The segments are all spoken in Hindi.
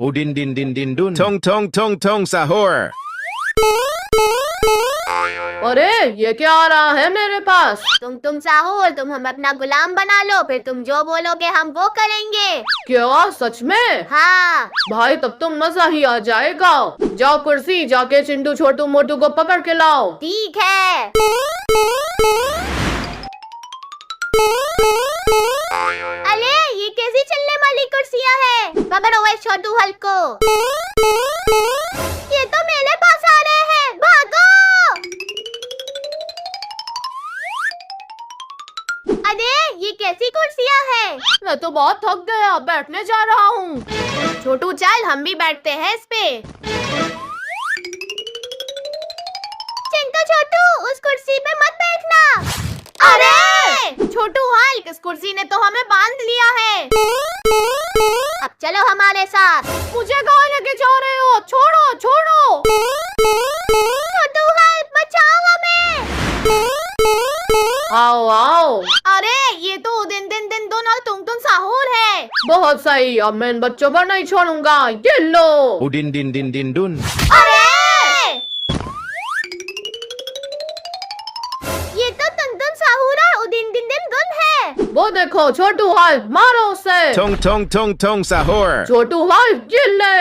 Udin din din din dun. Tong tong tong tong sahur. अरे ये क्या आ रहा है मेरे पास? तुम साहुल, तुम हम अपना गुलाम बना लो, फिर तुम जो बोलोगे हम वो करेंगे। क्या सच में? हाँ। भाई तब तो मजा ही आ जाएगा। जाओ कुर्सी, जाके चिंटू छोटू मोटू को पकड़ के लाओ। ठीक है। अरे ये कैसी चलने वाली कुर्सियाँ हैं? पकड़ो इस छोटू हल को। ये तो मेरे पास आ रहे हैं, भागो। अरे ये कैसी कुर्सियाँ हैं? मैं तो बहुत थक गया, बैठने जा रहा हूँ। छोटू चल, हम भी बैठते हैं इस पे। चिंटू छोटू, उस कुर्सी पे मत बैठना। अरे छोटू हल्क, इस कुर्सी ने तो हमें बांध लिया है। अब चलो हमारे साथ। मुझे कहाँ लेके जा रहे हो? छोड़ो छोड़ो। छोटू हल्क बचाओ हमें। आओ आओ। अरे ये तो दिन दिन दिन दोन और तुम साहुर है। बहुत सही, अब मैं इन बच्चों पर नहीं छोड़ूंगा। ये लो। Udin din din din dun. अरे ये तो तुम साहुर और उदिन दिन दिन गुन है। वो देखो छोटू हल्क, मारो उसे। Tong tong tong tong sahur. छोटू हल्क, ये ले।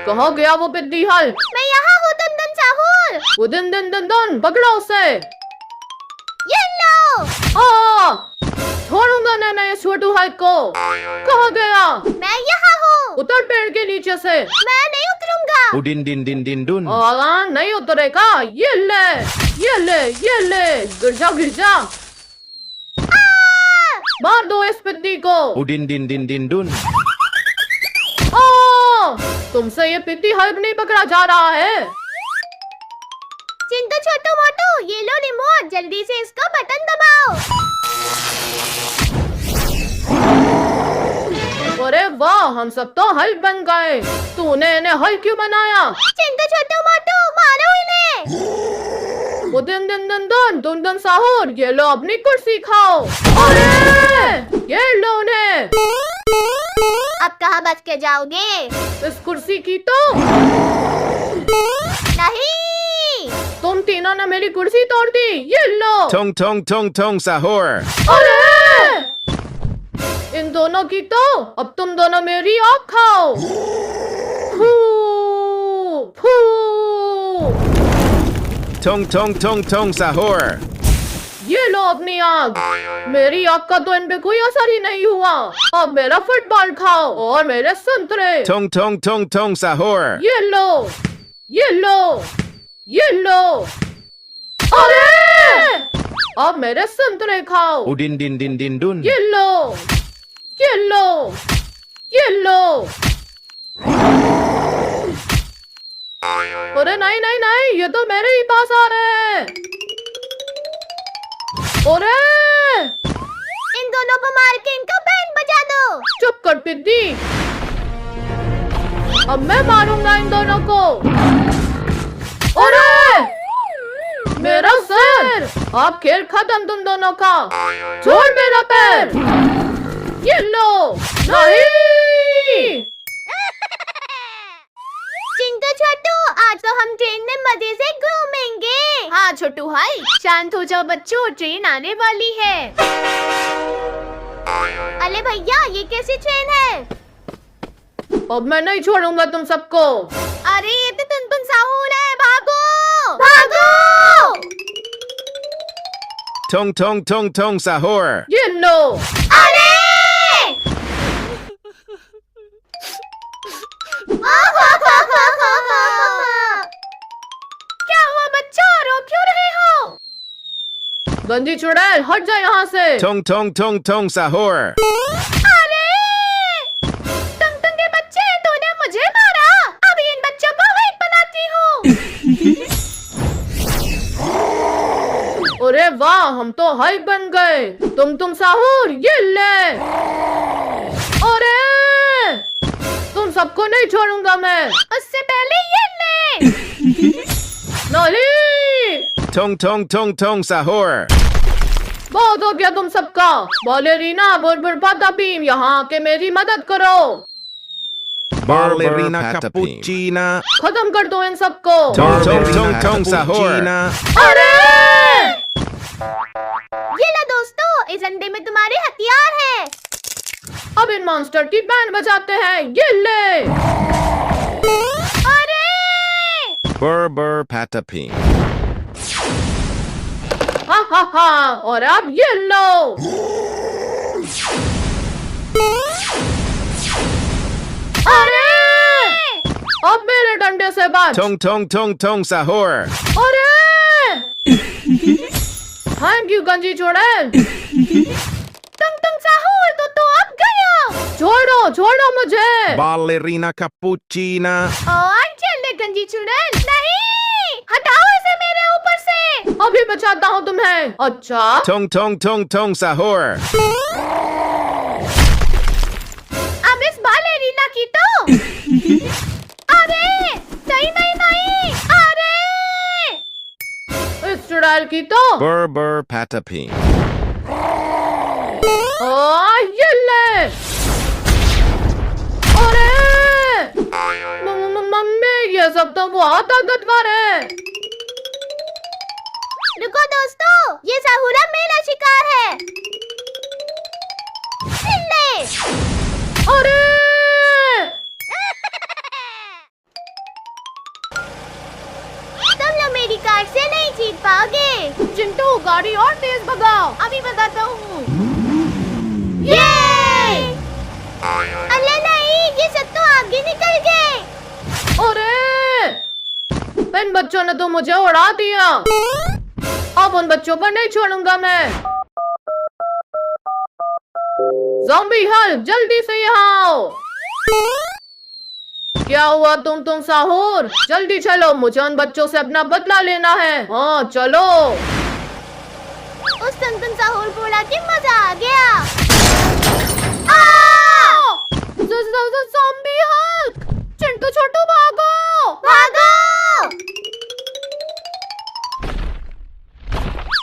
कहाँ गया वो पिद्दी हल्क? मैं यहाँ हूँ तुम साहुर। वो दिन दिन दिन दिन पकड़ो उसे। ये लो। छोड़ूंगा ना मैं इस छोटू हल्क को। कहाँ गया? मैं यहाँ हूँ। उतर पेड़ के नीचे से। मैं नहीं उतरूंगा। Udin din din din dun. नहीं उतरेगा। ये ले ये ले ये ले, गिर जा गिर जा। मार दो इस पिद्दी को। Udin din din din dun. तुमसे ये पिद्दी हल्क नहीं पकड़ा जा रहा है। चिंटू छोटू मोटू, ये लो रिमोट, जल्दी से इसका बटन दबाओ। अरे वाह, हम सब तो हल्क बन गए। तूने इन्हें हल्क क्यों बनाया? चिंटू छोटू मोटू, मारो इन्हें। वो दिन दिन दिन दिन तुम दिन साहुर, ये लो अपनी कुर्सी खाओ। अरे ये लो उन्हें। अब कहाँ बच के जाओगे? इस कुर्सी की तो नहीं। तुम तीनों ने मेरी कुर्सी तोड़ दी। ये लो। Tong tong tong tong sahur. अरे इन दोनों की तो, अब तुम दोनों मेरी आँख खाओ। फू फू। Tong tong tong tong sahur. ये लो अपनी आँख। मेरी आँख का तो इन पे कोई असर ही नहीं हुआ। अब मेरा फुटबॉल खाओ और मेरे संतरे। Tong tong tong tong sahur. ये लो ये लो ये लो। अरे अब मेरे संतरे खाओ। Udin din din din dun. ये लो ये लो ये लो। अरे नहीं नहीं नहीं, ये तो मेरे ही पास आ रहे हैं। अरे इन दोनों को मार के इनका बैंड बजा दो। चुप कर पिद्दी, अब मैं मारूंगा इन दोनों को। अरे मेरा सर, आप खेल खत्म तुम दोनों का। छोड़ मेरा पैर। ये लो। नहीं। चिंटू छोटू, आज तो हम ट्रेन में मजे से घूमेंगे। हाँ छोटू भाई, शांत हो जाओ बच्चों, ट्रेन आने वाली है। अरे भैया, ये कैसी ट्रेन है? अब मैं नहीं छोड़ूंगा तुम सबको। अरे ये तो तुम साहुल है, भागो भागो। Tong tong tong tong sahur. ये लो। अरे क्या हुआ बच्चों, रो क्यों रहे हो? गंदी चुड़ैल, हट जा यहाँ से। Tong tong tong tong sahur. अरे टंग के बच्चे, तूने मुझे मारा। अभी इन बच्चों को वहीं बनाती हूँ। अरे वाह, हम तो हल्क बन गए। तुम साहुर, ये ले। अरे तुम सबको नहीं छोड़ूंगा मैं। उससे पहले ये ले। नहीं। Tong tong tong tong sahur. बहुत हो गया तुम सबका। बॉलेरीना बुरबुर पाता भीम, यहाँ आके मेरी मदद करो। Ballerina Patapim. cappuccina. खत्म कर दो इन सबको। Tong tong Ballerina tong tong sahur. cappuccina. अरे ये लो दोस्तों, इस अंडे में तुम्हारे हथियार हैं। अब इन मॉन्स्टर की बैंड बजाते हैं। ये ले। अरे Burr patapim. हा हा हा। और अब ये लो। अरे अब मेरे डंडे से बच। Tong tong tong tong sahur. अरे थैंक यू गंजी चुड़ैल। तुम साहूर तो अब गया। छोड़ो मुझे। Ballerina cappuccina. और चल गंजी चुड़ैल, नहीं हटाओ इसे मेरे ऊपर से। अभी बचाता हूँ तुम्हें। अच्छा Tong tong tong tong sahur. अब इस बालेरीना की तो अरे नहीं अरे इस चुड़ैल की तो Burr patapim. ये ले। अरे मम्मी, ये सब तो बहुत ताकतवर है। रुको दोस्तों, ये साहूरा मेरा शिकार है। ले। अरे तुम लोग मेरी कार से नहीं जीत पाओगे। चिंटू गाड़ी और तेज भगाओ। अभी बताता हूँ। ये अल्लाह नहीं, ये सब तो आगे निकल गए। अरे इन बच्चों ने तो मुझे उड़ा दिया। अब उन बच्चों पर नहीं छोड़ूंगा मैं। ज़ॉम्बी हल्क, जल्दी से यहाँ आओ। क्या हुआ तुम साहूर? जल्दी चलो, मुझे उन बच्चों से अपना बदला लेना है। हाँ चलो। उस तुम साहूर बोला कि मजा आ गया। ज़ॉम्बी हल्क, चिंटू छोटू भागो।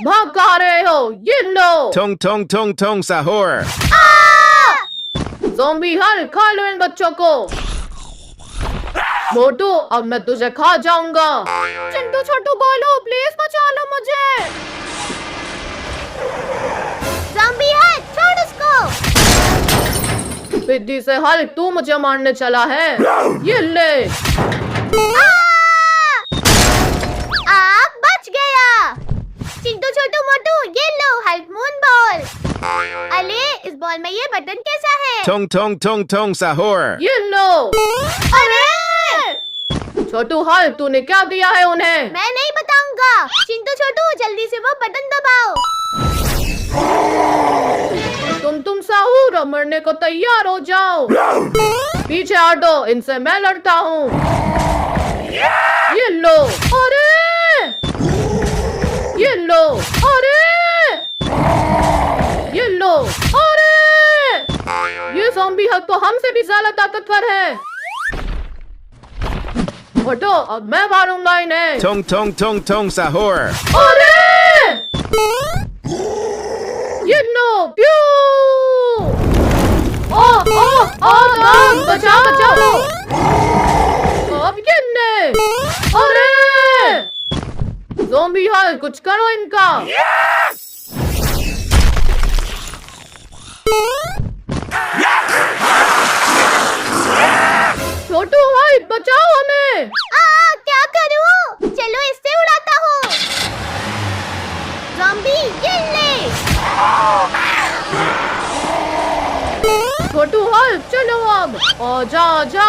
भाग कहाँ रहे हो? ये लो। Tong tong tong tong sahur. Zombie Hulk, खा लो इन बच्चों को। मोटू, अब मैं तुझे खा जाऊंगा। चिंटू छोटू बोलो, प्लीज बचा लो मुझे। ज़ॉम्बी हल्क, छोड़ उसको। पिद्दी से हल्क, तू मुझे मारने चला है। ये ले। आप बच गया। चिंटू छोटू मोटू, ये लो हल्क मून बॉल। अले, इस बॉल में ये बटन कैसा है? Tong tong tong tong sahur. ये लो। अरे छोटू हल्क, तूने क्या दिया है उन्हें? मैं नहीं बताऊंगा। चिंटू छोटू, जल्दी से वो बटन दबाओ। तुम साहूर, अब मरने को तैयार हो जाओ। पीछे हटो, इनसे मैं लड़ता हूँ। ये लो। अरे ये लो। अरे ये लो। अरे ये ज़ॉम्बी हल्क तो हमसे भी ज्यादा ताकतवर है। हटो, अब मैं मारूंगा इन्हें। Tong tong tong tong sahur. अरे ये लो। प्यू। बचाओ। अब ये ले। अरे ज़ॉम्बी हल्क, कुछ करो इनका। छोटू हल्क, बचाओ हमें। क्या करूं? चलो इससे उड़ाता हूँ। ज़ॉम्बी, ये ले। छोटू हल्क, चलो अब। आजा।